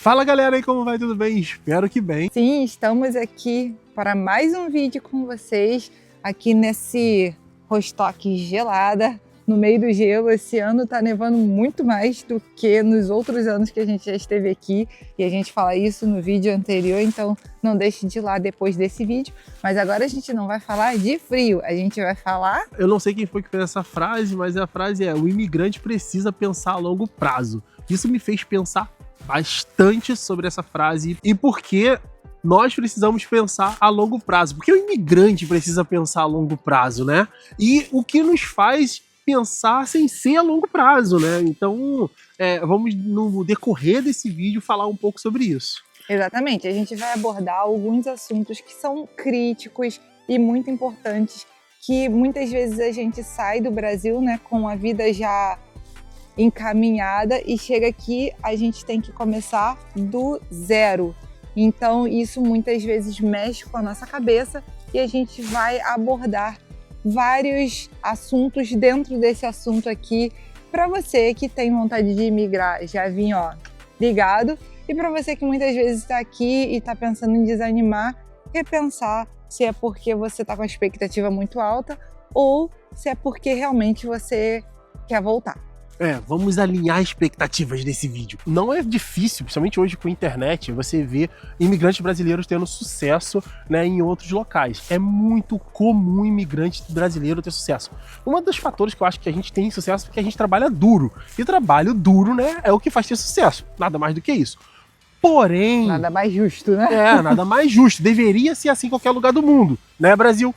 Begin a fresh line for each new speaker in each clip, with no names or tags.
Fala galera aí, como vai? Tudo bem? Espero que bem.
Sim, estamos aqui para mais um vídeo com vocês, aqui nesse Rostock gelada, no meio do gelo. Esse ano tá nevando muito mais do que nos outros anos que a gente já esteve aqui, e a gente fala isso no vídeo anterior, então não deixe de ir lá depois desse vídeo. Mas agora a gente não vai falar de frio, a gente vai falar...
Eu não sei quem foi que fez essa frase, mas a frase é: o imigrante precisa pensar a longo prazo. Isso me fez pensar bastante sobre essa frase e por que nós precisamos pensar a longo prazo. Porque o imigrante precisa pensar a longo prazo, né? E o que nos faz pensar sem ser a longo prazo, né? Então, vamos no decorrer desse vídeo falar um pouco sobre isso.
Exatamente, a gente vai abordar alguns assuntos que são críticos e muito importantes, que muitas vezes a gente sai do Brasil, né, com a vida já encaminhada e chega aqui, a gente tem que começar do zero. Então isso muitas vezes mexe com a nossa cabeça e a gente vai abordar vários assuntos dentro desse assunto aqui, para você que tem vontade de imigrar, já vim ligado, e para você que muitas vezes está aqui e está pensando em desanimar, repensar se é porque você está com a expectativa muito alta ou se é porque realmente você quer voltar.
Vamos alinhar expectativas desse vídeo. Não é difícil, principalmente hoje com a internet, você ver imigrantes brasileiros tendo sucesso, né, em outros locais. É muito comum imigrante brasileiro ter sucesso. Um dos fatores que eu acho que a gente tem sucesso é porque a gente trabalha duro. E trabalho duro, né, é o que faz ter sucesso. Nada mais do que isso. Porém...
Nada mais justo, né?
Nada mais justo. Deveria ser assim em qualquer lugar do mundo, né, Brasil?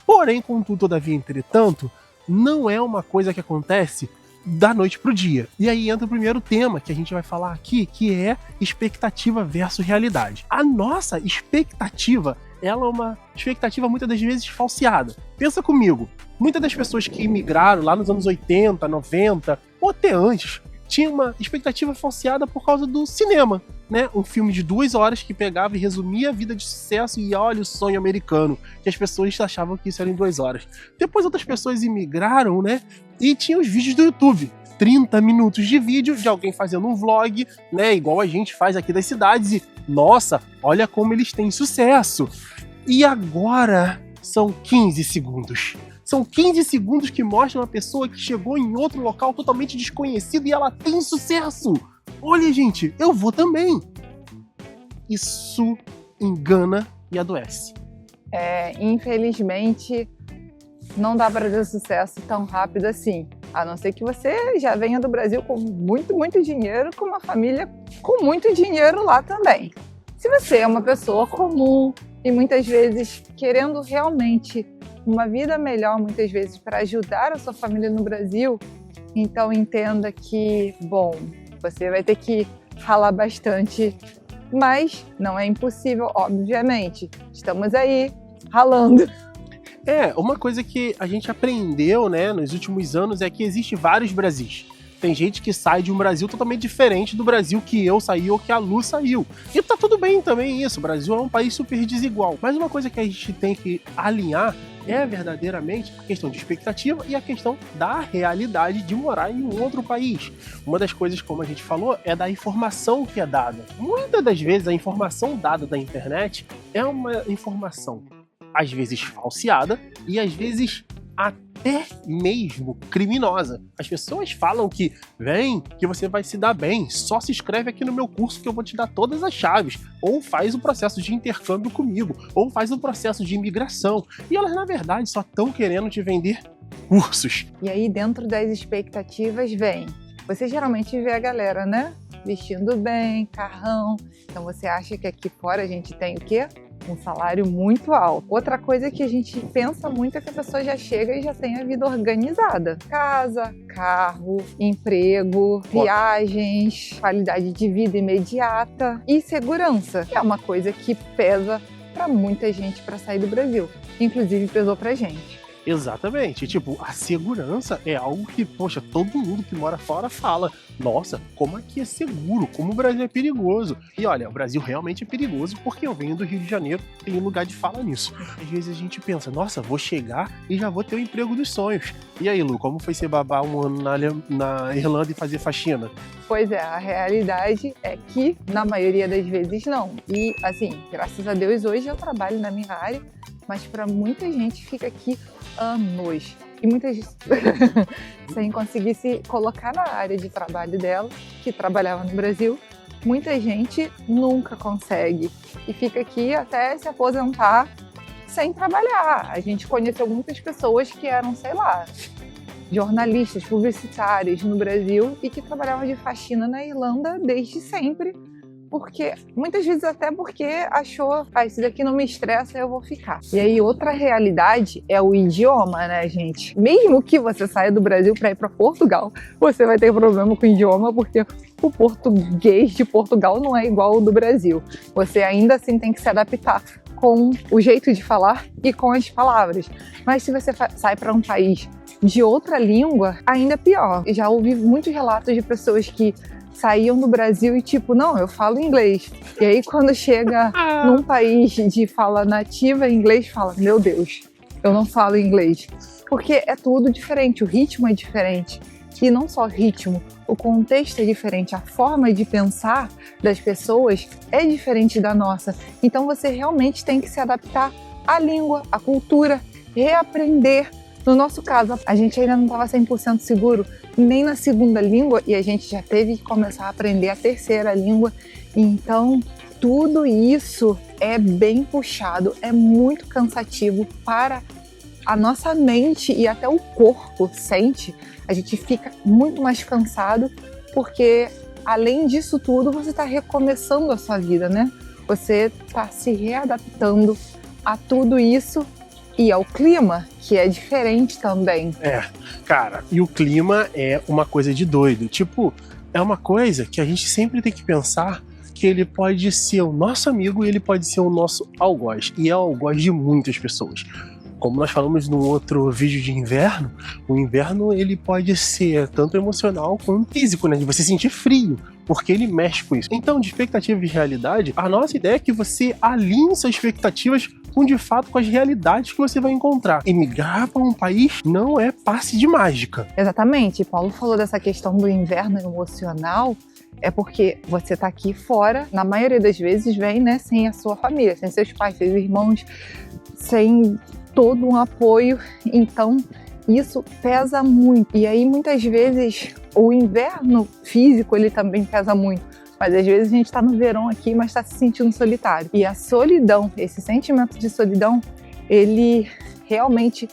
Porém, contudo, todavia, entretanto, não é uma coisa que acontece da noite pro dia. E aí entra o primeiro tema que a gente vai falar aqui, que é expectativa versus realidade. A nossa expectativa, ela é uma expectativa muitas das vezes falseada. Pensa comigo, muitas das pessoas que imigraram lá nos anos 80, 90, ou até antes, tinha uma expectativa falseada por causa do cinema, né? Um filme de 2 horas que pegava e resumia a vida de sucesso e olha o sonho americano, que as pessoas achavam que isso era em 2 horas. Depois outras pessoas imigraram, né? E tinha os vídeos do YouTube. 30 minutos de vídeo de alguém fazendo um vlog, né? Igual a gente faz aqui das cidades e, nossa, olha como eles têm sucesso. E agora são 15 segundos. São 15 segundos que mostram uma pessoa que chegou em outro local totalmente desconhecido e ela tem sucesso. Olha, gente, eu vou também. Isso engana e adoece.
Infelizmente, não dá para ter sucesso tão rápido assim. A não ser que você já venha do Brasil com muito, muito dinheiro, com uma família com muito dinheiro lá também. Se você é uma pessoa comum e muitas vezes querendo realmente uma vida melhor, muitas vezes para ajudar a sua família no Brasil, então entenda que, bom, você vai ter que ralar bastante, mas não é impossível, obviamente. Estamos aí, ralando.
Uma coisa que a gente aprendeu, né, nos últimos anos é que existe vários Brasis. Tem gente que sai de um Brasil totalmente diferente do Brasil que eu saí ou que a Lu saiu. E tá tudo bem também isso, o Brasil é um país super desigual. Mas uma coisa que a gente tem que alinhar é verdadeiramente a questão de expectativa e a questão da realidade de morar em um outro país. Uma das coisas, como a gente falou, é da informação que é dada. Muitas das vezes a informação dada da internet é uma informação, às vezes falseada e às vezes até mesmo criminosa. As pessoas falam que vem, que você vai se dar bem, só se inscreve aqui no meu curso que eu vou te dar todas as chaves, ou faz o processo de intercâmbio comigo, ou faz o processo de imigração. E elas, na verdade, só estão querendo te vender cursos.
E aí, dentro das expectativas, vem... Você geralmente vê a galera, né? Vestindo bem, carrão. Então você acha que aqui fora a gente tem o quê? Um salário muito alto. Outra coisa que a gente pensa muito é que a pessoa já chega e já tem a vida organizada. Casa, carro, emprego, viagens, qualidade de vida imediata e segurança. É uma coisa que pesa para muita gente para sair do Brasil. Inclusive pesou pra gente.
Exatamente. Tipo, a segurança é algo que, poxa, todo mundo que mora fora fala. Nossa, como aqui é seguro, como o Brasil é perigoso. E olha, o Brasil realmente é perigoso porque eu venho do Rio de Janeiro, tenho lugar de fala nisso. Às vezes a gente pensa, nossa, vou chegar e já vou ter o emprego dos sonhos. E aí, Lu, como foi ser babá um ano na Irlanda e fazer faxina?
Pois é, a realidade é que na maioria das vezes não. E assim, graças a Deus hoje eu trabalho na minha área, mas para muita gente fica aqui anos. E muitas vezes sem conseguir se colocar na área de trabalho dela, que trabalhava no Brasil, muita gente nunca consegue e fica aqui até se aposentar sem trabalhar. A gente conheceu muitas pessoas que eram, sei lá, jornalistas, publicitários no Brasil e que trabalhavam de faxina na Irlanda desde sempre, porque muitas vezes até porque achou, isso daqui não me estressa, eu vou ficar. E aí outra realidade é o idioma, né, gente? Mesmo que você saia do Brasil para ir para Portugal, você vai ter problema com o idioma, porque o português de Portugal não é igual ao do Brasil. Você ainda assim tem que se adaptar com o jeito de falar e com as palavras. Mas se você sai para um país de outra língua, ainda é pior. Eu já ouvi muitos relatos de pessoas que saíam do Brasil e tipo, não, eu falo inglês. E aí quando chega num país de fala nativa em inglês, fala, meu Deus, eu não falo inglês. Porque é tudo diferente, o ritmo é diferente. E não só o ritmo, o contexto é diferente, a forma de pensar das pessoas é diferente da nossa. Então você realmente tem que se adaptar à língua, à cultura, reaprender. No nosso caso, a gente ainda não estava 100% seguro nem na segunda língua e a gente já teve que começar a aprender a terceira língua. Então, tudo isso é bem puxado, é muito cansativo para a nossa mente e até o corpo sente. A gente fica muito mais cansado porque, além disso tudo, você está recomeçando a sua vida, né? Você está se readaptando a tudo isso e ao clima, que é diferente também.
Cara, e o clima é uma coisa de doido. Tipo, é uma coisa que a gente sempre tem que pensar que ele pode ser o nosso amigo e ele pode ser o nosso algoz. E é o algoz de muitas pessoas. Como nós falamos no outro vídeo de inverno, o inverno ele pode ser tanto emocional quanto físico, né? De você sentir frio, porque ele mexe com isso. Então, de expectativa e realidade, a nossa ideia é que você alinhe suas expectativas de fato com as realidades que você vai encontrar. Emigrar para um país não é passe de mágica.
Exatamente. Paulo falou dessa questão do inverno emocional, é porque você tá aqui fora, na maioria das vezes vem, né, sem a sua família, sem seus pais, seus irmãos, sem todo um apoio, então isso pesa muito. E aí muitas vezes o inverno físico ele também pesa muito. Mas às vezes a gente está no verão aqui, mas está se sentindo solitário. E a solidão, esse sentimento de solidão, ele realmente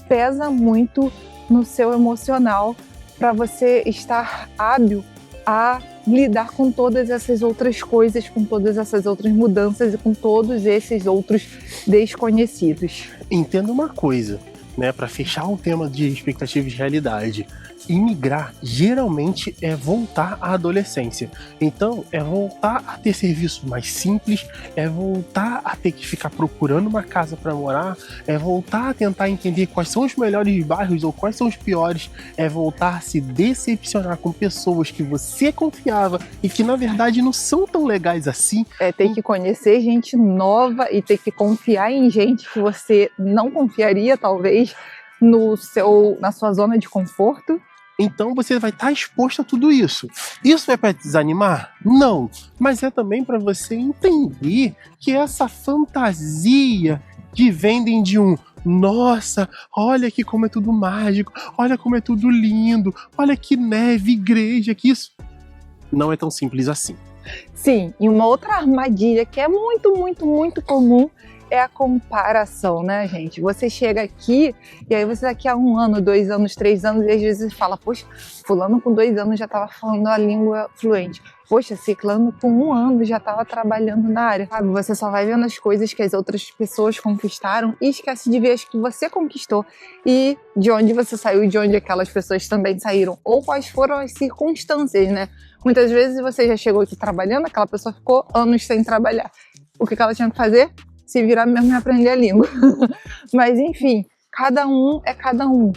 pesa muito no seu emocional para você estar hábil a lidar com todas essas outras coisas, com todas essas outras mudanças e com todos esses outros desconhecidos.
Entenda uma coisa, né, para fechar o tema de expectativa de realidade. Imigrar geralmente é voltar à adolescência. Então, é voltar a ter serviço mais simples, é voltar a ter que ficar procurando uma casa para morar, é voltar a tentar entender quais são os melhores bairros ou quais são os piores, é voltar a se decepcionar com pessoas que você confiava e que na verdade não são tão legais assim.
É ter que conhecer gente nova e ter que confiar em gente que você não confiaria, talvez, na sua zona de conforto.
Então você vai estar exposto a tudo isso. Isso é para desanimar? Não. Mas é também para você entender que essa fantasia que vendem de nossa, olha aqui como é tudo mágico, olha como é tudo lindo, olha que neve, igreja, que isso não é tão simples assim.
Sim, e uma outra armadilha que é muito, muito, muito comum é a comparação, né, gente? Você chega aqui e aí você daqui a 1 ano, 2 anos, 3 anos e às vezes fala, poxa, fulano com 2 anos já estava falando a língua fluente. Poxa, ciclano com 1 ano já estava trabalhando na área, sabe? Você só vai vendo as coisas que as outras pessoas conquistaram e esquece de ver as que você conquistou e de onde você saiu e de onde aquelas pessoas também saíram ou quais foram as circunstâncias, né? Muitas vezes você já chegou aqui trabalhando, aquela pessoa ficou anos sem trabalhar. O que ela tinha que fazer? Se virar mesmo e aprender a língua. Mas enfim, Cada um é cada um.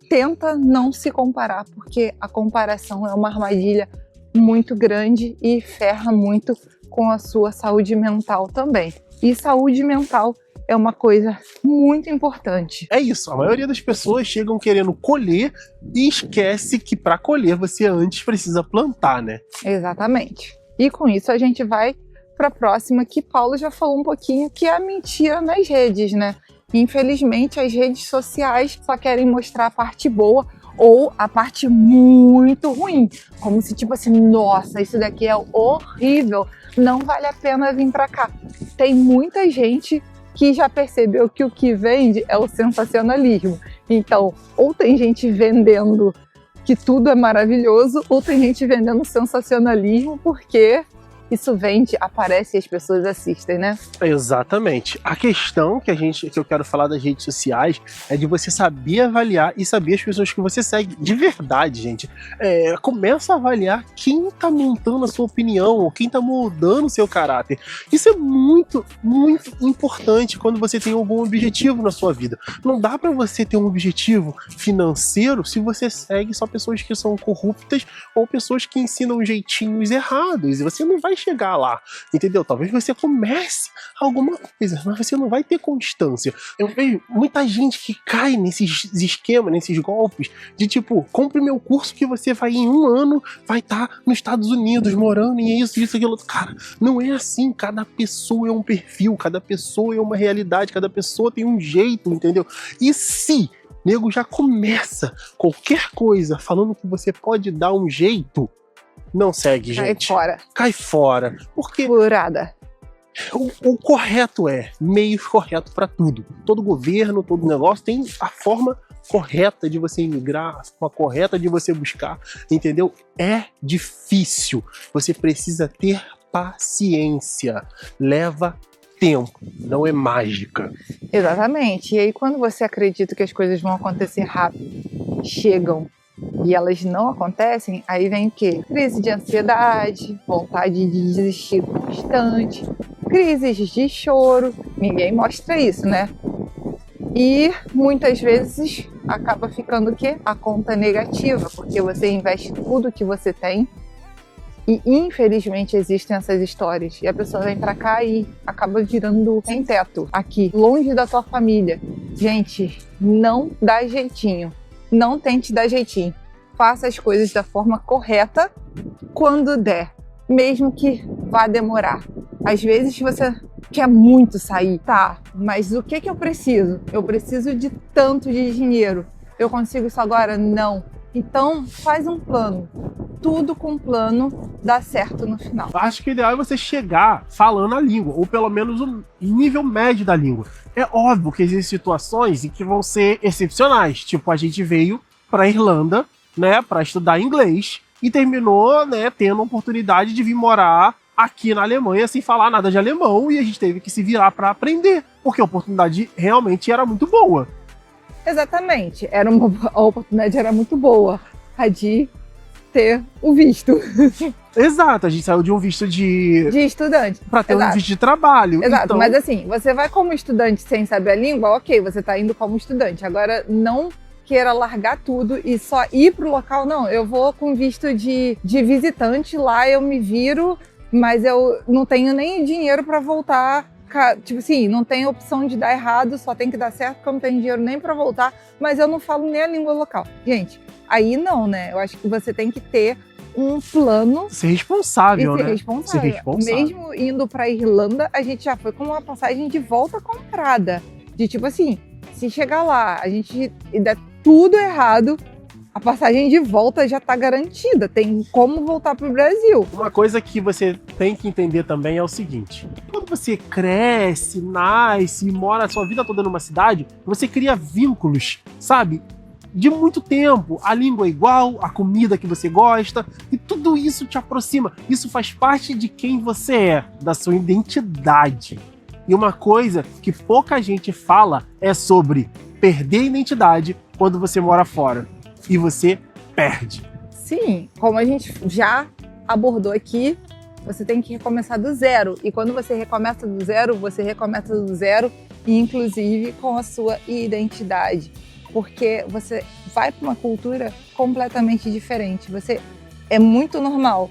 Tenta não se comparar, porque a comparação é uma armadilha muito grande e ferra muito com a sua saúde mental também. E saúde mental é uma coisa muito importante.
É isso, a maioria das pessoas chegam querendo colher e esquece que para colher você antes precisa plantar, né?
Exatamente. E com isso a gente vai para a próxima, que Paulo já falou um pouquinho, que é a mentira nas redes, né? Infelizmente, as redes sociais só querem mostrar a parte boa ou a parte muito ruim. Como se tipo assim, nossa, isso daqui é horrível, não vale a pena vir para cá. Tem muita gente que já percebeu que o que vende é o sensacionalismo. Então, ou tem gente vendendo que tudo é maravilhoso, ou tem gente vendendo sensacionalismo, porque isso vende, aparece e as pessoas assistem, né?
Exatamente. A questão que eu quero falar das redes sociais é de você saber avaliar e saber as pessoas que você segue. De verdade, gente. Começa a avaliar quem tá montando a sua opinião, ou quem tá moldando o seu caráter. Isso é muito, muito importante quando você tem algum objetivo na sua vida. Não dá pra você ter um objetivo financeiro se você segue só pessoas que são corruptas ou pessoas que ensinam jeitinhos errados. E você não vai chegar lá, entendeu? Talvez você comece alguma coisa, mas você não vai ter constância. Eu vejo muita gente que cai nesses esquemas, nesses golpes, de tipo, compre meu curso que você vai em 1 ano, vai estar nos Estados Unidos morando e isso, aquilo. Cara, não é assim. Cada pessoa é um perfil, cada pessoa é uma realidade, cada pessoa tem um jeito, entendeu? E se nego já começa qualquer coisa falando que você pode dar um jeito, não segue, gente.
Cai fora.
Cai fora. Porque
Furada.
o correto é meios corretos para tudo. Todo governo, todo negócio tem a forma correta de você imigrar, a forma correta de você buscar, entendeu? É difícil. Você precisa ter paciência. Leva tempo, não é mágica.
Exatamente. E aí, quando você acredita que as coisas vão acontecer rápido, chegam e elas não acontecem, aí vem o quê? Crise de ansiedade, vontade de desistir constante, crises de choro. Ninguém mostra isso, né? E muitas vezes acaba ficando o quê? A conta negativa, porque você investe tudo que você tem e infelizmente existem essas histórias. E a pessoa vem pra cá e acaba virando sem teto aqui, longe da tua família. Gente, não dá jeitinho. Não tente dar jeitinho. Faça as coisas da forma correta quando der, mesmo que vá demorar. Às vezes você quer muito sair, tá, mas o que eu preciso? Eu preciso de tanto de dinheiro. Eu consigo isso agora? Não. Então faz um plano. Tudo com plano dá certo no final.
Acho que o ideal é você chegar falando a língua, ou pelo menos o nível médio da língua. É óbvio que existem situações em que vão ser excepcionais. Tipo, a gente veio pra Irlanda, né, pra estudar inglês e terminou, né, tendo a oportunidade de vir morar aqui na Alemanha sem falar nada de alemão e a gente teve que se virar pra aprender, porque a oportunidade realmente era muito boa.
Exatamente. A oportunidade era muito boa. A de ter o visto.
Exato, a gente saiu de um visto de
estudante.
pra ter
Exato.
um visto de trabalho.
Exato,
então...
mas assim, você vai como estudante sem saber a língua, ok, você tá indo como estudante. Agora, não queira largar tudo e só ir pro local, não. Eu vou com visto de visitante, lá eu me viro, mas eu não tenho nem dinheiro pra voltar. Tipo assim, não tem opção de dar errado, só tem que dar certo, porque eu não tenho dinheiro nem pra voltar, mas eu não falo nem a língua local. Gente, aí não, né? Eu acho que você tem que ter um plano.
Ser responsável,
e ser
né?
responsável.
Ser responsável.
Mesmo indo pra Irlanda, a gente já foi com uma passagem de volta comprada. De tipo assim, se chegar lá, a gente der tudo errado, a passagem de volta já tá garantida. Tem como voltar pro Brasil.
Uma coisa que você tem que entender também é o seguinte: quando você cresce, nasce, mora a sua vida toda numa cidade, você cria vínculos, sabe? De muito tempo. A língua é igual, a comida que você gosta, e tudo isso te aproxima. Isso faz parte de quem você é, da sua identidade. E uma coisa que pouca gente fala é sobre perder a identidade quando você mora fora. E você perde.
Sim, como a gente já abordou aqui, Você tem que recomeçar do zero. E quando você recomeça do zero, inclusive com a sua identidade. Porque você vai para uma cultura completamente diferente. É muito normal.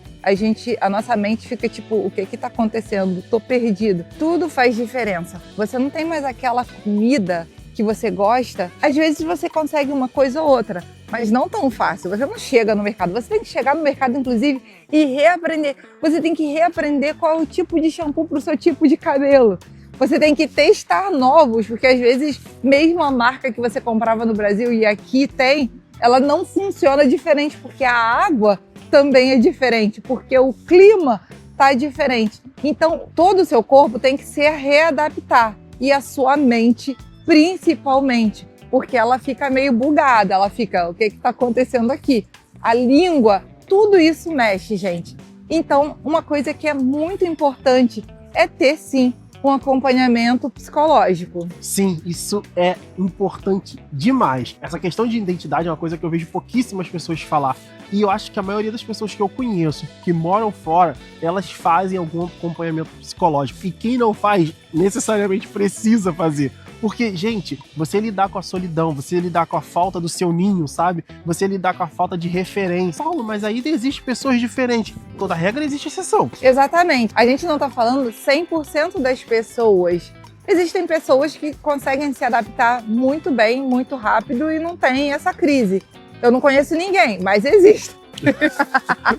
A nossa mente fica tipo, o que está acontecendo? Tô perdido. Tudo faz diferença. Você não tem mais aquela comida que você gosta. Às vezes você consegue uma coisa ou outra, mas não tão fácil. Você não chega no mercado. Você tem que chegar no mercado, inclusive, e reaprender. Você tem que reaprender qual é o tipo de shampoo para o seu tipo de cabelo. Você tem que testar novos, porque às vezes, mesmo a marca que você comprava no Brasil e aqui tem, ela não funciona diferente, porque a água também é diferente, porque o clima está diferente. Então, todo o seu corpo tem que se readaptar. E a sua mente, principalmente, porque ela fica meio bugada, ela fica, o que está acontecendo aqui? A língua, tudo isso mexe, gente. Então, uma coisa que é muito importante é ter, sim, um acompanhamento psicológico.
Sim, isso é importante demais. Essa questão de identidade é uma coisa que eu vejo pouquíssimas pessoas falar. E eu acho que a maioria das pessoas que eu conheço, que moram fora, elas fazem algum acompanhamento psicológico. E quem não faz, necessariamente precisa fazer. Porque, gente, você lidar com a solidão, você lidar com a falta do seu ninho, sabe? Você lidar com a falta de referência. Paulo, mas aí existem pessoas diferentes. Toda regra existe exceção.
Exatamente. A gente não tá falando 100% das pessoas. Existem pessoas que conseguem se adaptar muito bem, muito rápido e não tem essa crise. Eu não conheço ninguém, mas existe.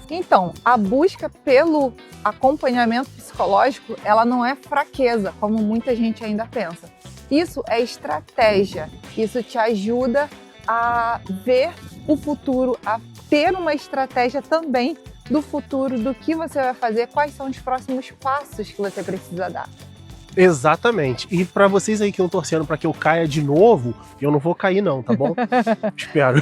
Então, a busca pelo acompanhamento psicológico, ela não é fraqueza, como muita gente ainda pensa. Isso é estratégia. Isso te ajuda a ver o futuro, a ter uma estratégia também do futuro, do que você vai fazer, quais são os próximos passos que você precisa dar.
Exatamente. E pra vocês aí que estão torcendo pra que eu caia de novo, eu não vou cair não, tá bom? Espero.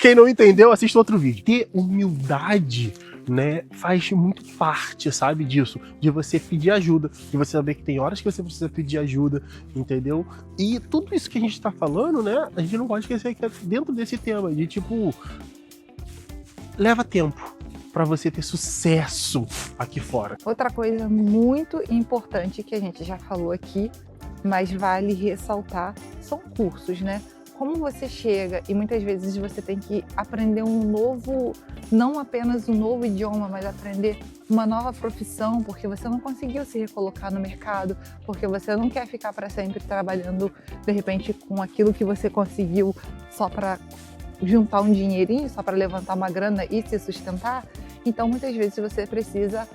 Quem não entendeu, assista outro vídeo. Ter humildade, né, faz muito parte, sabe, disso. De você pedir ajuda, de você saber que tem horas que você precisa pedir ajuda, entendeu? E tudo isso que a gente tá falando, né, a gente não pode esquecer que é dentro desse tema, de tipo, leva tempo para você ter sucesso aqui fora.
Outra coisa muito importante que a gente já falou aqui, mas vale ressaltar, são cursos, né? Como você chega e muitas vezes você tem que aprender um novo, não apenas um novo idioma, mas aprender uma nova profissão, porque você não conseguiu se recolocar no mercado, porque você não quer ficar para sempre trabalhando, de repente, com aquilo que você conseguiu só para juntar um dinheirinho, só para levantar uma grana e se sustentar. Então, muitas vezes você precisa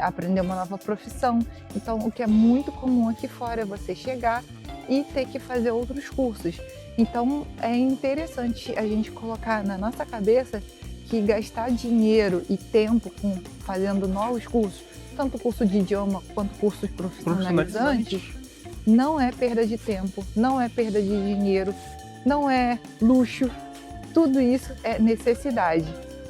aprender uma nova profissão. Então, o que é muito comum aqui fora é você chegar e ter que fazer outros cursos. Então, é interessante a gente colocar na nossa cabeça que gastar dinheiro e tempo fazendo novos cursos, tanto curso de idioma quanto cursos profissionalizantes, não é perda de tempo, não é perda de dinheiro, não é luxo. Tudo isso é necessidade.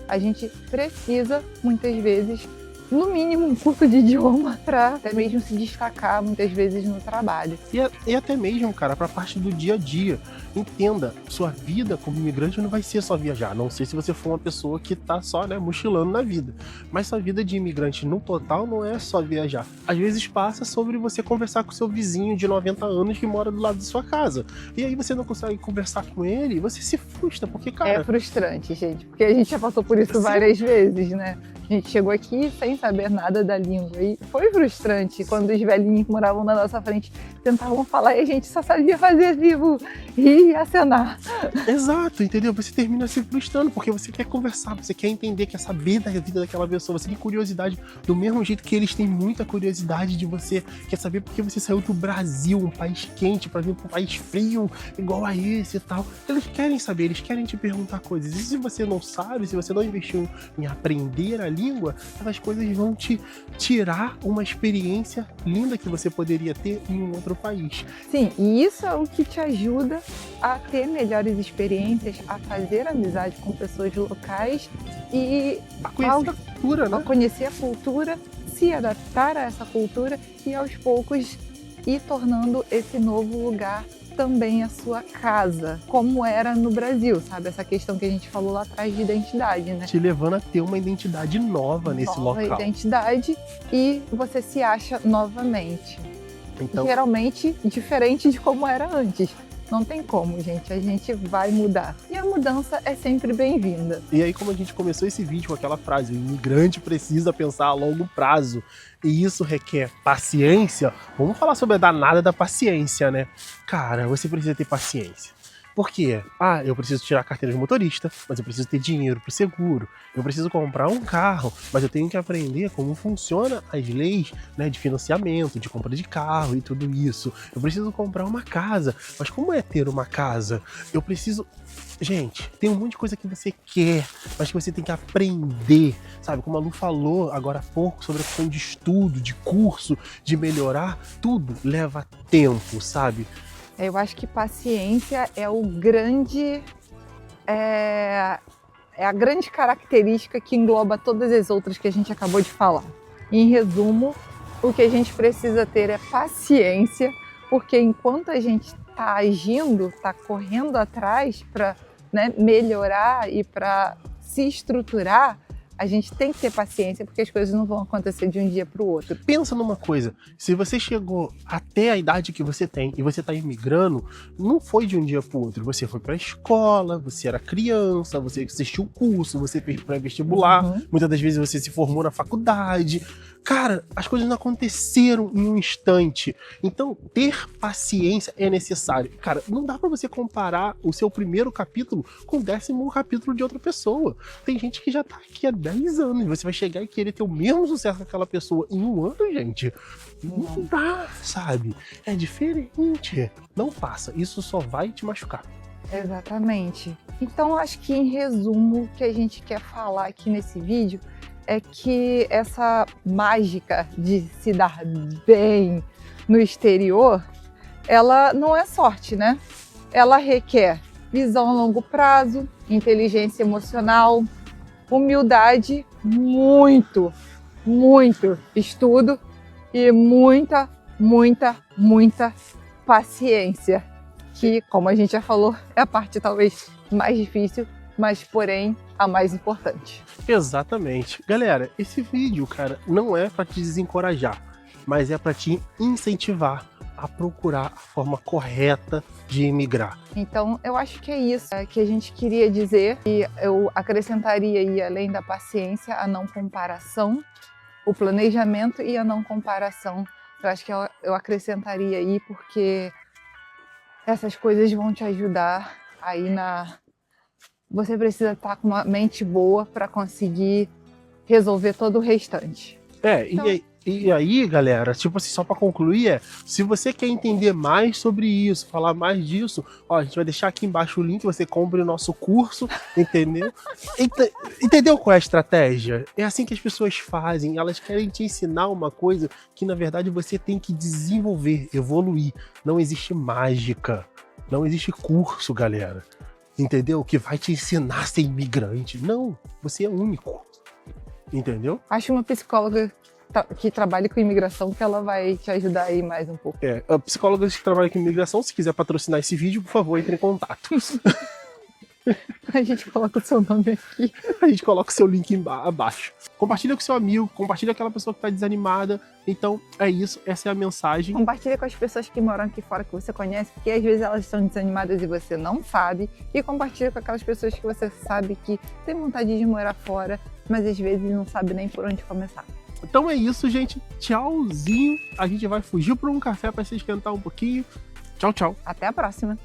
A gente precisa, muitas vezes, no mínimo, um curso de idioma para até mesmo se destacar, muitas vezes, no trabalho.
E até mesmo, cara, pra parte do dia a dia. Entenda, sua vida como imigrante não vai ser só viajar. Não sei se você for uma pessoa que tá só, né, mochilando na vida. Mas sua vida de imigrante, no total, não é só viajar. Às vezes passa sobre você conversar com seu vizinho de 90 anos que mora do lado de sua casa. E aí você não consegue conversar com ele e você se frustra, porque, cara...
É frustrante, gente, porque a gente já passou por isso várias vezes, né? A gente chegou aqui sem saber nada da língua e foi frustrante quando os velhinhos que moravam na nossa frente tentavam falar e a gente só sabia fazer vivo e acenar.
Exato, entendeu? Você termina se frustrando porque você quer conversar, você quer entender, quer saber da vida daquela pessoa, você tem curiosidade do mesmo jeito que eles têm muita curiosidade de você, quer saber por que você saiu do Brasil, um país quente, pra vir pra um país frio igual a esse e tal. Eles querem saber, eles querem te perguntar coisas. E se você não sabe, se você não investiu em aprender a língua, essas coisas vão te tirar uma experiência linda que você poderia ter em um outro país.
Sim, e isso é o que te ajuda a ter melhores experiências, a fazer amizade com pessoas locais e
a conhecer a cultura, né?
A conhecer a cultura, se adaptar a essa cultura e aos poucos ir tornando esse novo lugar também a sua casa, como era no Brasil, sabe? Essa questão que a gente falou lá atrás de identidade, né?
Te levando a ter uma identidade nova nesse
Nova
local.
identidade e você se acha novamente.
Então,
Geralmente diferente de como era antes. Não tem como, gente. A gente vai mudar. E a mudança é sempre bem-vinda.
e aí, como a gente começou esse vídeo com aquela frase, o imigrante precisa pensar a longo prazo, e isso requer paciência, vamos falar sobre a danada da paciência, né? Cara, você precisa ter paciência. Por quê? Ah, eu preciso tirar a carteira de motorista, mas eu preciso ter dinheiro pro seguro. Eu preciso comprar um carro, mas eu tenho que aprender como funciona as leis, né, de financiamento, de compra de carro e tudo isso. Eu preciso comprar uma casa, mas como é ter uma casa? Eu preciso... Gente, tem um monte de coisa que você quer, mas que você tem que aprender, sabe? Como a Lu falou agora há pouco sobre a questão de estudo, de curso, de melhorar, tudo leva tempo, sabe?
Eu acho que paciência é o grande... É a grande característica que engloba todas as outras que a gente acabou de falar. Em resumo, o que a gente precisa ter é paciência, porque enquanto a gente está agindo, está correndo atrás para, né, melhorar e para se estruturar, a gente tem que ter paciência, porque as coisas não vão acontecer de um dia para o outro.
Pensa numa coisa, se você chegou até a idade que você tem e você está imigrando, não foi de um dia para o outro. Você foi para a escola, você era criança, você assistiu o curso, você fez pré-vestibular, muitas das vezes você se formou na faculdade. Cara, as coisas não aconteceram em um instante. Então, ter paciência é necessário. Cara, não dá pra você comparar o seu primeiro capítulo com o 10º capítulo de outra pessoa. Tem gente que já tá aqui há 10 anos. E você vai chegar e querer ter o mesmo sucesso que aquela pessoa em um ano, gente. Não dá, sabe? É diferente. Não faça. Isso só vai te machucar.
Exatamente. Então, acho que em resumo, o que a gente quer falar aqui nesse vídeo é que essa mágica de se dar bem no exterior, ela não é sorte, né? Ela requer visão a longo prazo, inteligência emocional, humildade, muito estudo e muita paciência, que, como a gente já falou, é a parte talvez mais difícil, mas porém a mais importante.
Exatamente. Galera, esse vídeo, cara, não é pra te desencorajar, mas é pra te incentivar a procurar a forma correta de emigrar.
Então, eu acho que é isso que a gente queria dizer, e eu acrescentaria aí, além da paciência, a não comparação, o planejamento e a não comparação. Eu acho que eu acrescentaria aí, porque essas coisas vão te ajudar aí na... Você precisa estar com uma mente boa para conseguir resolver todo o restante. Então...
E aí, galera, tipo assim, só pra concluir, se você quer entender mais sobre isso, falar mais disso, ó, a gente vai deixar aqui embaixo o link, você compre o nosso curso, entendeu? Entendeu qual é a estratégia? É assim que as pessoas fazem, elas querem te ensinar uma coisa que, na verdade, você tem que desenvolver, evoluir. Não existe mágica, não existe curso, galera, entendeu? Que vai te ensinar a ser imigrante. Não, você é único, entendeu?
Acho uma psicóloga que trabalhe com imigração, que ela vai te ajudar aí mais um pouco.
A psicóloga que trabalha com imigração, se quiser patrocinar esse vídeo, por favor, entre em contato.
A gente coloca o seu nome aqui.
A gente coloca o seu link abaixo. Compartilha com seu amigo, compartilha com aquela pessoa que tá desanimada. Então, é isso, essa é a mensagem.
Compartilha com as pessoas que moram aqui fora, que você conhece, porque às vezes elas estão desanimadas e você não sabe. E compartilha com aquelas pessoas que você sabe que tem vontade de morar fora, mas às vezes não sabe nem por onde começar.
Então é isso, gente. Tchauzinho. A gente vai fugir para um café para se esquentar um pouquinho. Tchau, tchau.
Até a próxima.